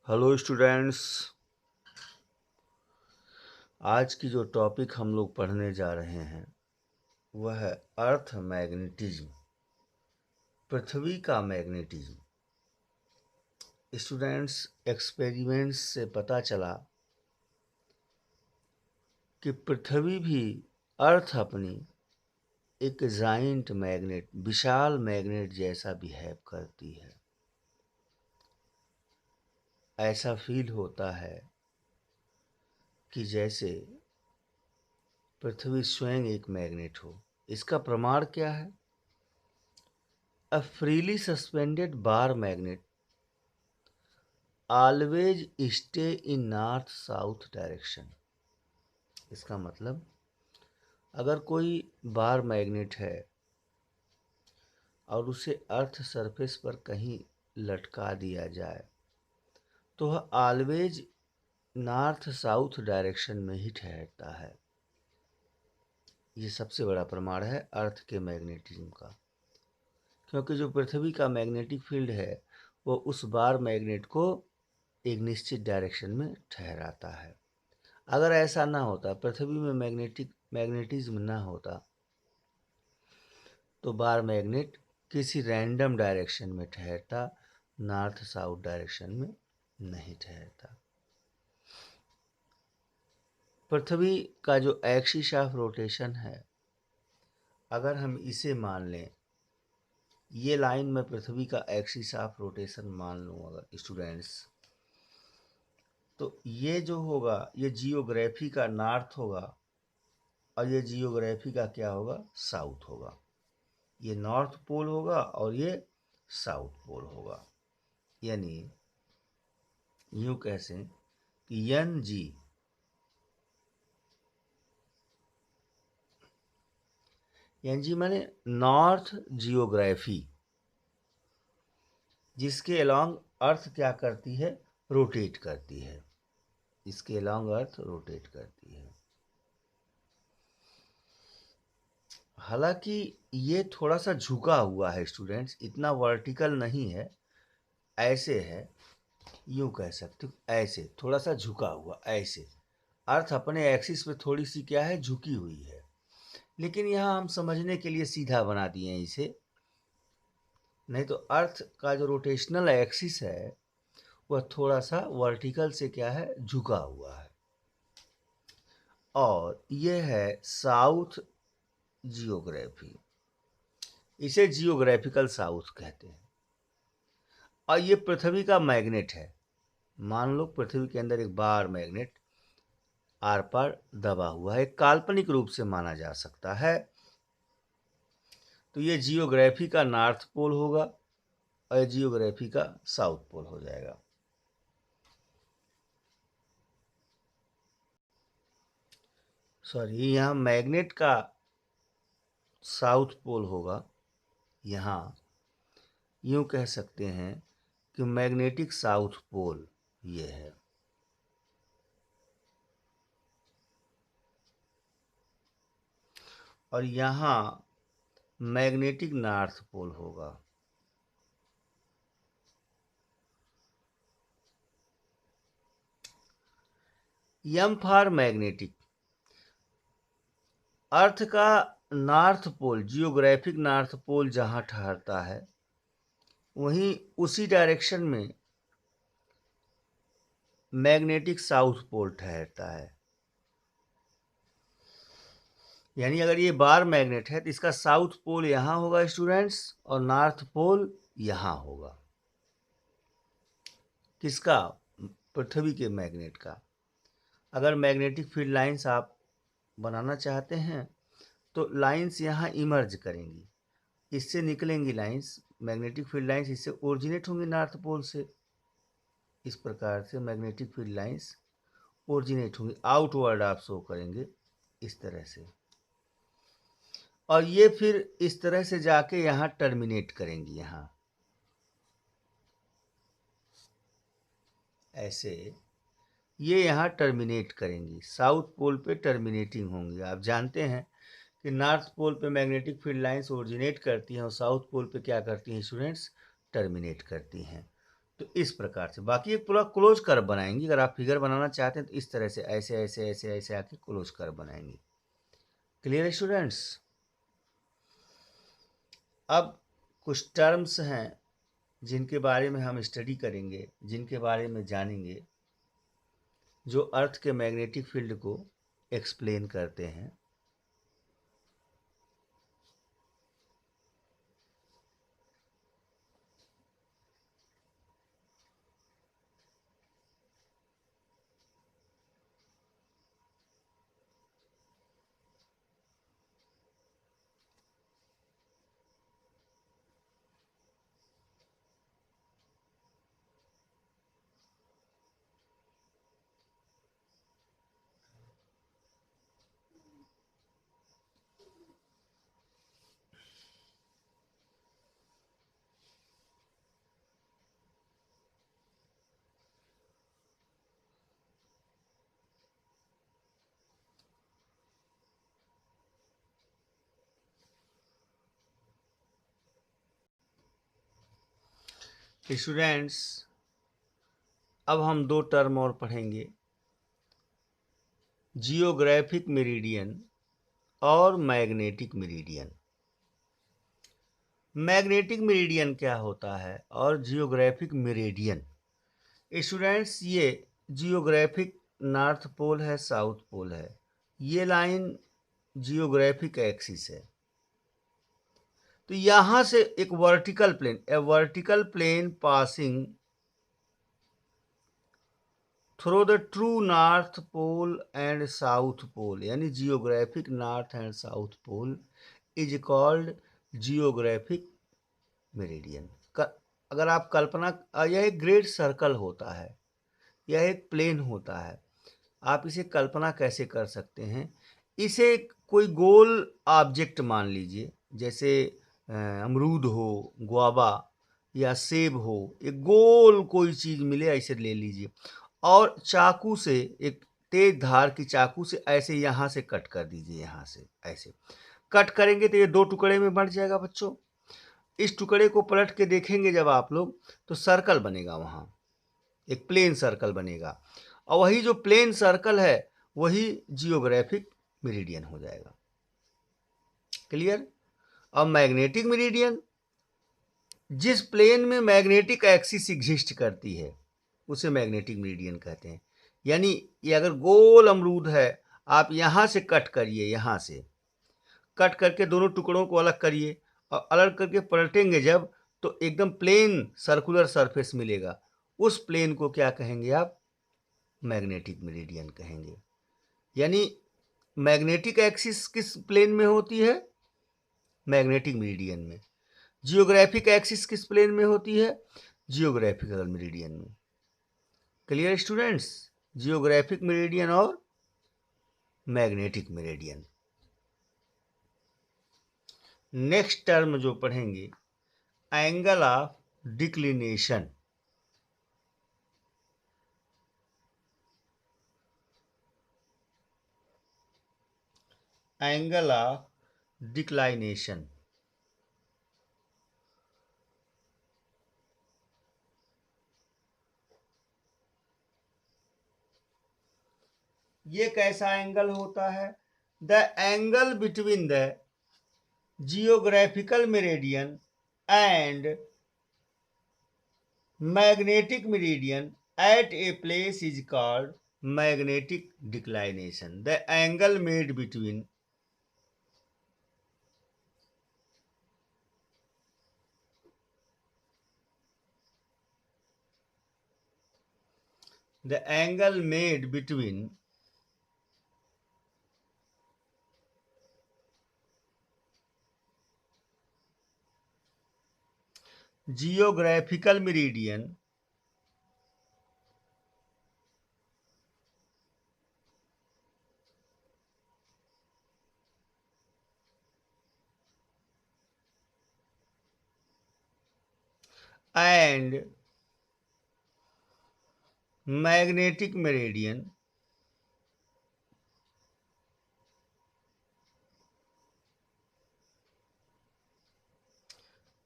Hello students. आज की जो टॉपिक हम लोग पढ़ने जा रहे हैं वह है अर्थ मैग्नेटिज्म, पृथ्वी का मैग्नेटिज्म। स्टूडेंट्स, एक्सपेरिमेंट्स से पता चला कि पृथ्वी भी अर्थ अपनी एक जाइंट मैग्नेट, विशाल मैग्नेट जैसा बिहेव करती है। ऐसा फील होता है कि जैसे पृथ्वी स्वयं एक मैग्नेट हो। इसका प्रमाण क्या है? A freely suspended bar magnet always stay in north south direction। इसका मतलब अगर कोई बार मैग्नेट है और उसे अर्थ सरफेस पर कहीं लटका दिया जाए तो वह ऑलवेज नॉर्थ साउथ डायरेक्शन में ही ठहरता है। ये सबसे बड़ा प्रमाण है अर्थ के मैग्नेटिज्म का, क्योंकि जो पृथ्वी का मैग्नेटिक फील्ड है वो उस बार मैग्नेट को एक निश्चित डायरेक्शन में ठहराता है। अगर ऐसा ना होता, पृथ्वी में मैग्नेटिज्म ना होता, तो बार मैग्नेट किसी रैंडम डायरेक्शन में ठहरता, नॉर्थ साउथ डायरेक्शन में नहीं ठहरता। पृथ्वी का जो एक्सिस ऑफ रोटेशन है, अगर हम इसे मान लें, ये लाइन में पृथ्वी का एक्सिस ऑफ रोटेशन मान लूँ अगर स्टूडेंट्स, तो ये जो होगा ये जियोग्राफी का नॉर्थ होगा और ये जियोग्राफी का क्या होगा? साउथ होगा। ये नॉर्थ पोल होगा और ये साउथ पोल होगा। यानी यूं कह से कि एन जी माने नॉर्थ जियोग्राफी, जिसके अलोंग अर्थ क्या करती है? रोटेट करती है। इसके अलोंग अर्थ रोटेट करती है। हालांकि ये थोड़ा सा झुका हुआ है स्टूडेंट्स, इतना वर्टिकल नहीं है, ऐसे है, यूं कह सकते हो, ऐसे थोड़ा सा झुका हुआ, ऐसे अर्थ अपने एक्सिस पे थोड़ी सी क्या है? झुकी हुई है। लेकिन यहाँ हम समझने के लिए सीधा बना दिए हैं इसे, नहीं तो अर्थ का जो रोटेशनल एक्सिस है वह थोड़ा सा वर्टिकल से क्या है? झुका हुआ है। और यह है साउथ जियोग्राफी, इसे जियोग्राफिकल साउथ कहते हैं। और ये पृथ्वी का मैग्नेट है। मान लो पृथ्वी के अंदर एक बार मैग्नेट आर पार दबा हुआ है, एक काल्पनिक रूप से माना जा सकता है। तो ये जियोग्राफी का नॉर्थ पोल होगा और जियोग्राफी का साउथ पोल हो जाएगा। सॉरी, यहाँ मैग्नेट का साउथ पोल होगा। यहाँ यूं कह सकते हैं कि मैग्नेटिक साउथ पोल ये है। और यहाँ मैग्नेटिक नॉर्थ पोल होगा। एम फॉर मैग्नेटिक, अर्थ का north pole, geographic north pole जहां ठहरता है वहीं उसी डायरेक्शन में मैग्नेटिक साउथ पोल ठहरता है। यानी अगर ये बार मैग्नेट है तो इसका साउथ पोल यहां होगा स्टूडेंट्स और नॉर्थ पोल यहां होगा। किसका? पृथ्वी के मैग्नेट का। अगर मैग्नेटिक फील्ड लाइंस आप बनाना चाहते हैं तो लाइंस यहाँ इमर्ज करेंगी, इससे निकलेंगी लाइंस, मैग्नेटिक फील्ड लाइंस इससे ओरिजिनेट होंगी नॉर्थ पोल से। इस प्रकार से मैग्नेटिक फील्ड लाइंस ओरिजिनेट होंगी, आउटवर्ड आप शो करेंगे इस तरह से, और ये फिर इस तरह से जाके यहाँ टर्मिनेट करेंगी। यहाँ ऐसे ये यहाँ टर्मिनेट करेंगी, साउथ पोल पे टर्मिनेटिंग होंगी। आप जानते हैं कि नॉर्थ पोल पे मैग्नेटिक फील्ड लाइंस ओरिजिनेट करती हैं और साउथ पोल पे क्या करती हैं स्टूडेंट्स? टर्मिनेट करती हैं। तो इस प्रकार से बाकी एक पूरा क्लोज कर्व बनाएंगे। अगर आप फिगर बनाना चाहते हैं तो इस तरह से ऐसे ऐसे ऐसे ऐसे आके क्लोज कर्व बनाएंगे। क्लियर है स्टूडेंट्स? अब कुछ टर्म्स हैं जिनके बारे में हम स्टडी करेंगे, जिनके बारे में जानेंगे, जो अर्थ के मैग्नेटिक फील्ड को एक्सप्लेन करते हैं। स्टूडेंट्स, अब हम दो टर्म और पढ़ेंगे, जियोग्राफिक मेरिडियन और मैग्नेटिक मेरिडियन। मैग्नेटिक मेरिडियन क्या होता है और जियोग्राफिक मेरिडियन? स्टूडेंट्स, ये जियोग्राफिक नॉर्थ पोल है, साउथ पोल है। ये लाइन जियोग्राफिक एक्सिस है। तो यहां से एक vertical plane, a vertical plane passing through the true north pole and south pole, यानी geographic north and south pole is called geographic meridian. अगर आप कल्पना, यह एक ग्रेट सर्कल होता है, यह एक प्लेन होता है। आप इसे कल्पना कैसे कर सकते हैं? इसे कोई गोल ऑब्जेक्ट मान लीजिए, जैसे अमरूद हो, गुआवा या सेब हो, एक गोल कोई चीज़ मिले ऐसे ले लीजिए और चाकू से, एक तेज धार की चाकू से ऐसे यहाँ से कट कर दीजिए। यहाँ से ऐसे कट करेंगे तो ये दो टुकड़े में बढ़ जाएगा बच्चों। इस टुकड़े को पलट के देखेंगे जब आप लोग, तो सर्कल बनेगा, वहाँ एक प्लेन सर्कल बनेगा और वही जो प्लेन सर्कल है वही जियोग्राफिक मेरिडियन हो जाएगा। क्लियर? अब मैग्नेटिक मेरिडियन, जिस प्लेन में मैग्नेटिक एक्सिस एग्जिस्ट करती है उसे मैग्नेटिक मेरिडियन कहते हैं। यानी ये अगर गोल अमरूद है, आप यहाँ से कट करिए, यहाँ से कट करके दोनों टुकड़ों को अलग करिए और अलग करके पलटेंगे जब, तो एकदम प्लेन सर्कुलर सरफेस मिलेगा। उस प्लेन को क्या कहेंगे आप? मैग्नेटिक मेरिडियन कहेंगे। यानी मैग्नेटिक एक्सिस किस प्लेन में होती है? मैग्नेटिक मेरिडियन में। जियोग्राफिक एक्सिस किस प्लेन में होती है? जियोग्राफिकल मेरिडियन में। Clear students? जियोग्राफिक मेरिडियन और मैग्नेटिक मेरिडियन। नेक्स्ट टर्म जो पढ़ेंगे, angle of declination. Angle of declination. ये कैसा एंगल होता है? The angle between the geographical meridian and magnetic meridian at a place is called magnetic declination. The angle made between the angle made between geographical meridian and magnetic meridian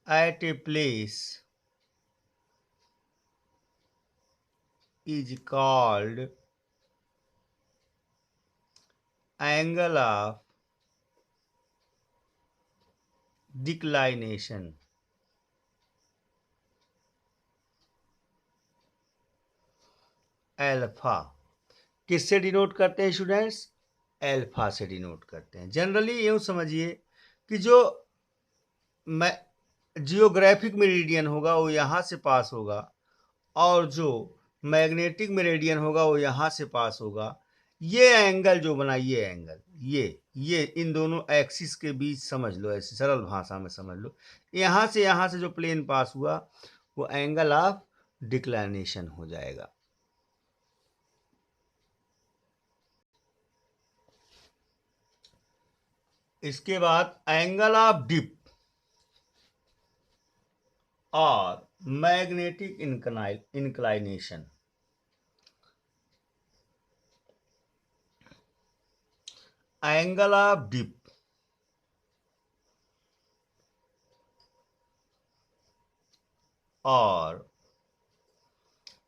at a place is called angle of declination. Alpha किससे denote करते हैं students? Alpha से denote करते हैं। Generally यूँ समझिए कि जो जियोग्राफिक मेरिडियन होगा वो यहाँ से पास होगा और जो मैग्नेटिक मेरिडियन होगा वो यहाँ से पास होगा। ये एंगल जो बना, ये एंगल, ये इन दोनों एक्सिस के बीच समझ लो, ऐसी सरल भाषा में समझ लो, यहाँ से जो प्लेन पास हुआ वो एंगल ऑफ डिक्लाइनेशन हो जाएगा। इसके बाद एंगल ऑफ डिप और magnetic inclination. Angle of dip और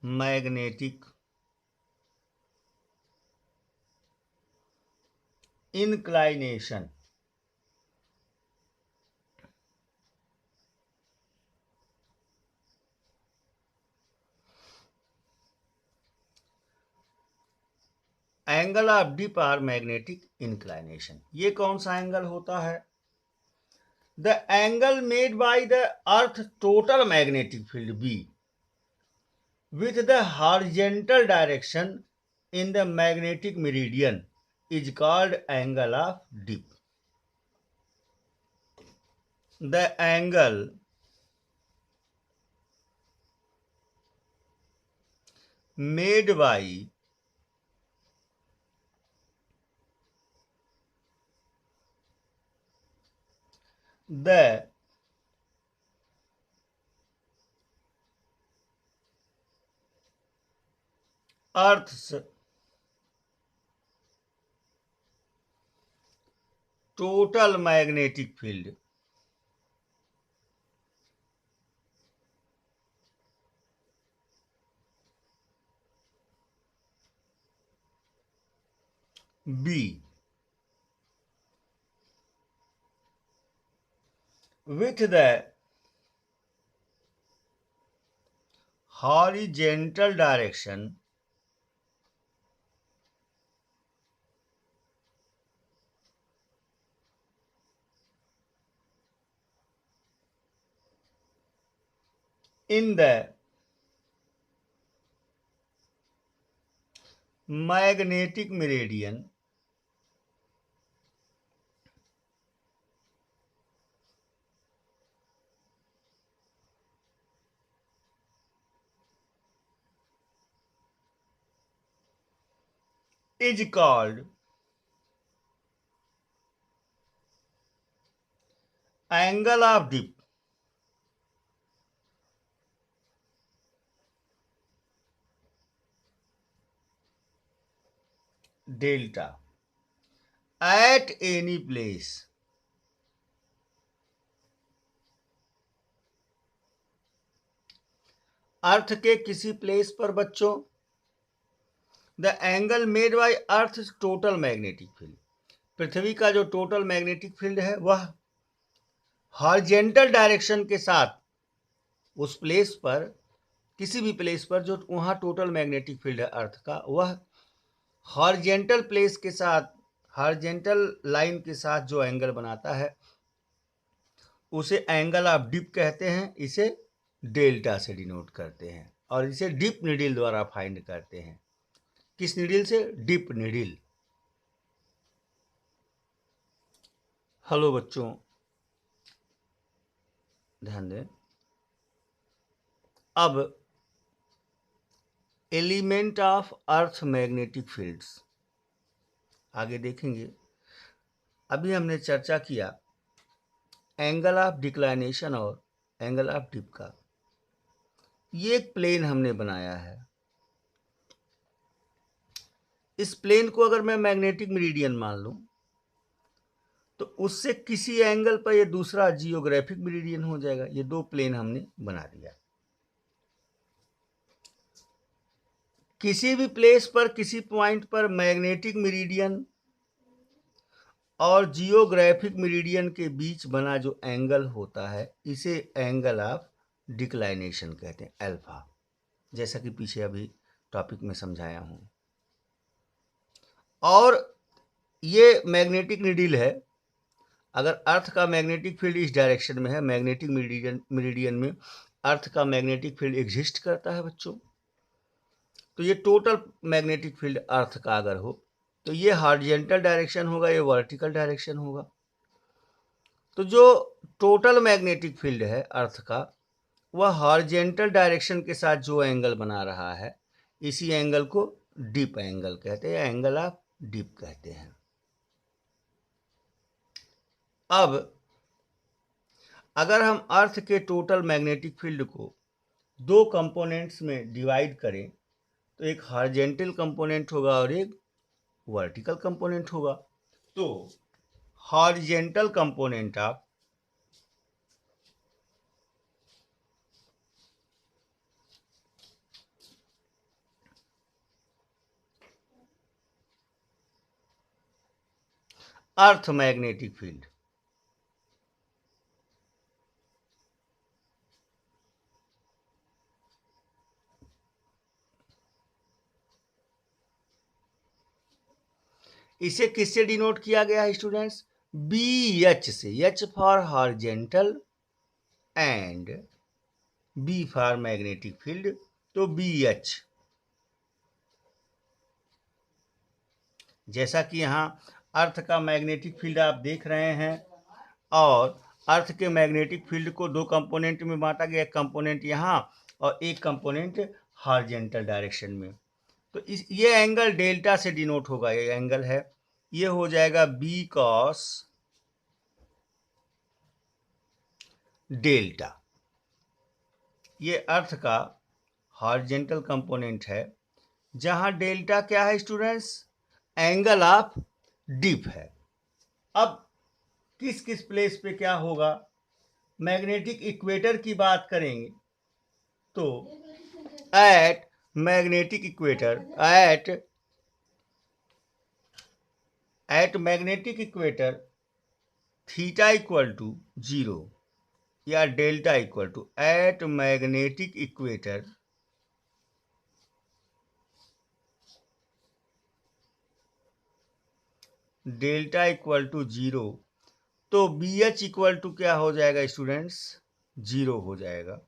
magnetic inclination. Angle of dip और मैग्नेटिक इंक्लाइनेशन, ये कौन सा एंगल होता है? The angle made by the earth total magnetic field B with the horizontal direction in the magnetic meridian is called angle of dip. The angle made by the Earth's total magnetic field B with the horizontal direction in the magnetic meridian is called angle of dip. Delta at any place earth के किसी place पर बच्चों the angle made by earth total magnetic field, पृथ्वी का जो total magnetic field है वह horizontal direction के साथ उस प्लेस पर, किसी भी प्लेस पर जो वहाँ टोटल मैग्नेटिक फील्ड है अर्थ का, वह हॉरिजॉन्टल प्लेस के साथ, हॉरिजॉन्टल लाइन के साथ जो एंगल बनाता है उसे एंगल ऑफ डिप कहते हैं। इसे डेल्टा से डिनोट करते हैं और इसे डिप नीडल द्वारा फाइंड करते हैं। किस नीडल से? Dip needle. हेलो बच्चों, ध्यान दें। अब element of earth magnetic fields आगे देखेंगे। अभी हमने चर्चा किया एंगल ऑफ डिक्लाइनेशन और एंगल ऑफ डिप का। ये एक प्लेन हमने बनाया है। इस प्लेन को अगर मैं मैग्नेटिक मेरिडियन मान लूं तो उससे किसी एंगल पर ये दूसरा जियोग्राफिक मेरिडियन हो जाएगा। ये दो प्लेन हमने बना दिया। किसी भी प्लेस पर, किसी पॉइंट पर मैग्नेटिक मेरिडियन और जियोग्राफिक मेरिडियन के बीच बना जो एंगल होता है, इसे एंगल ऑफ डिक्लाइनेशन कहते हैं, अल्फा, जैसा कि पीछे अभी टॉपिक में समझाया हूं। और ये मैग्नेटिक नीडल है। अगर अर्थ का मैग्नेटिक फील्ड इस डायरेक्शन में है, मैग्नेटिक मेरिडियन में अर्थ का मैग्नेटिक फील्ड एग्जिस्ट करता है बच्चों, तो ये टोटल मैग्नेटिक फील्ड अर्थ का अगर हो तो ये हॉरिजॉन्टल डायरेक्शन होगा, ये वर्टिकल डायरेक्शन होगा। तो जो टोटल मैग्नेटिक फील्ड है अर्थ का, वह हॉरिजॉन्टल डायरेक्शन के साथ जो एंगल बना रहा है, इसी एंगल को डीप एंगल कहते हैं, एंगल ऑफ डीप कहते हैं। अब अगर हम अर्थ के टोटल मैग्नेटिक फील्ड को दो कंपोनेंट्स में डिवाइड करें, तो एक हॉरिजॉन्टल कंपोनेंट होगा और एक वर्टिकल कंपोनेंट होगा। तो horizontal component of earth magnetic field, इसे किससे डिनोट किया गया है स्टूडेंट्स? बी एच से, H for horizontal and B for magnetic field, तो बी एच। जैसा कि यहाँ अर्थ का मैग्नेटिक फील्ड आप देख रहे हैं, और अर्थ के मैग्नेटिक फील्ड को दो कंपोनेंट में बांटा गया, एक कंपोनेंट यहाँ और एक कंपोनेंट हॉरिजॉन्टल डायरेक्शन में। तो इस ये एंगल डेल्टा से डिनोट होगा, ये एंगल है, ये हो जाएगा बी कॉस डेल्टा। ये अर्थ का हॉरिजॉन्टल कंपोनेंट है, जहां डेल्टा क्या है स्टूडेंट्स? एंगल ऑफ डिप है। अब किस किस प्लेस पे क्या होगा? मैग्नेटिक इक्वेटर की बात करेंगे तो at magnetic equator, at magnetic equator theta equal to 0 या delta equal to, at magnetic equator delta equal to 0, तो बी एच इक्वल टू क्या हो जाएगा स्टूडेंट्स? 0 हो जाएगा।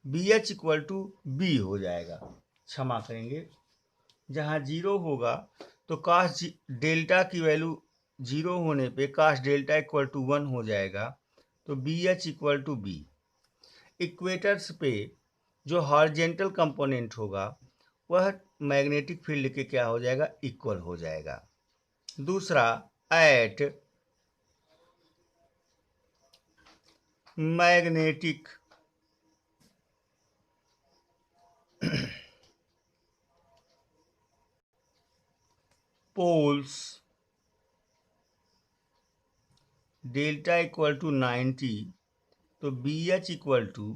B H equal to B हो जाएगा, क्षमा करेंगे, जहाँ 0 होगा तो काश डेल्टा की वैल्यू 0 होने पे काश डेल्टा इक्वल टू 1 हो जाएगा, तो B H equal to B. Equators पे जो हॉरिजॉन्टल कंपोनेंट होगा वह मैग्नेटिक फील्ड के क्या हो जाएगा? इक्वल हो जाएगा। दूसरा, at magnetic poles delta equal to 90, तो बी एच इक्वल टू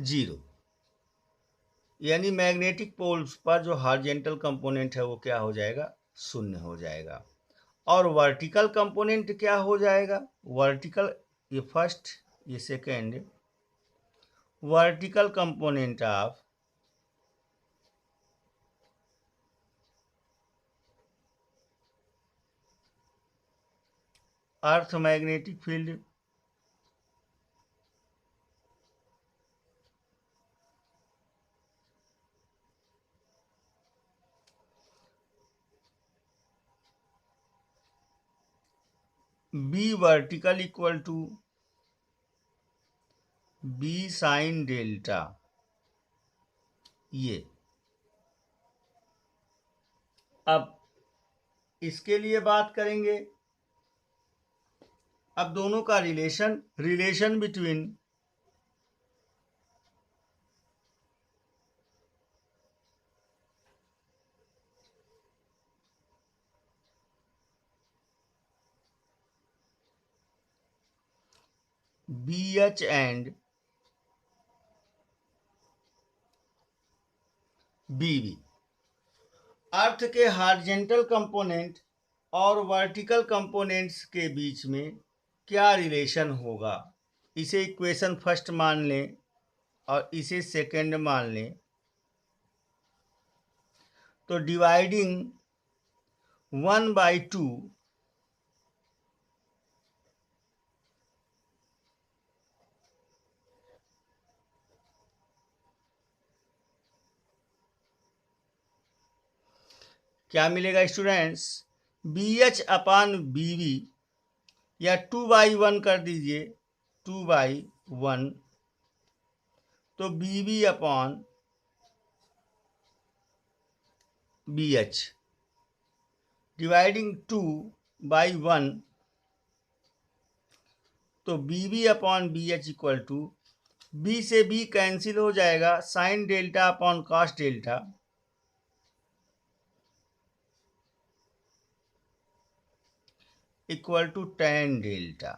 0, यानी मैग्नेटिक पोल्स पर जो हॉरिजॉन्टल कंपोनेंट है वो क्या हो जाएगा? 0 हो जाएगा। और वर्टिकल कंपोनेंट क्या हो जाएगा? वर्टिकल, ये फर्स्ट, ये second, vertical component of earth magnetic field B vertical equal to B sine delta. ये अब इसके लिए बात करेंगे। अब दोनों का relation between B H and BV। Earth के हॉरिजॉन्टल कंपोनेंट और वर्टिकल कंपोनेंट्स के बीच में क्या रिलेशन होगा? इसे इक्वेशन फर्स्ट मान लें और इसे सेकंड मान लें। तो डिवाइडिंग 1/2 क्या मिलेगा स्टूडेंट्स? BH अपान BV, या 2/1 कर दीजिए, 2/1, तो BV अपान BH, डिवाइडिंग 2/1, तो BV upon BH equal to, B से B कैंसिल हो जाएगा, sine delta upon cos delta, equal to tan delta.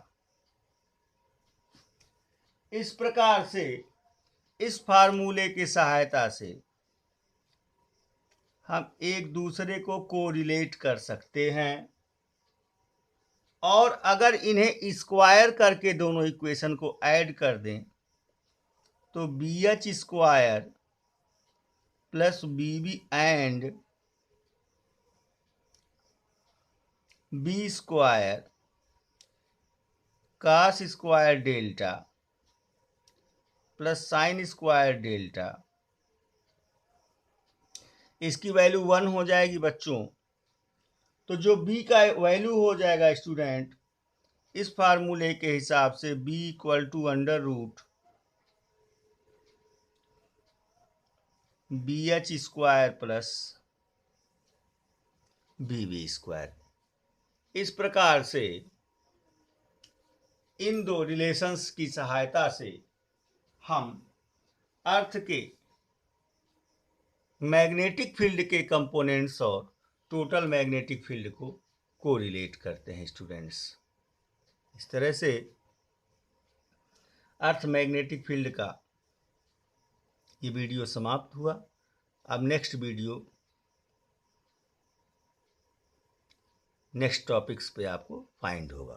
इस प्रकार से इस फार्मूले की सहायता से हम एक दूसरे को कोरिलेट कर सकते हैं, और अगर इन्हें स्क्वायर करके दोनों इक्वेशन को ऐड कर दें तो BH square plus BV and B square cos square delta plus sine square delta, इसकी वैल्यू 1 हो जाएगी बच्चों। तो जो B का वैल्यू हो जाएगा स्टूडेंट, इस फार्मूले के हिसाब से B equal to under root BH square plus BV square. इस प्रकार से इन दो रिलेशंस की सहायता से हम अर्थ के मैग्नेटिक फील्ड के कंपोनेंट्स और टोटल मैग्नेटिक फील्ड को कोरिलेट करते हैं स्टूडेंट्स। इस तरह से अर्थ मैग्नेटिक फील्ड का ये वीडियो समाप्त हुआ। अब नेक्स्ट वीडियो नेक्स्ट टॉपिक्स पे आपको फाइंड होगा।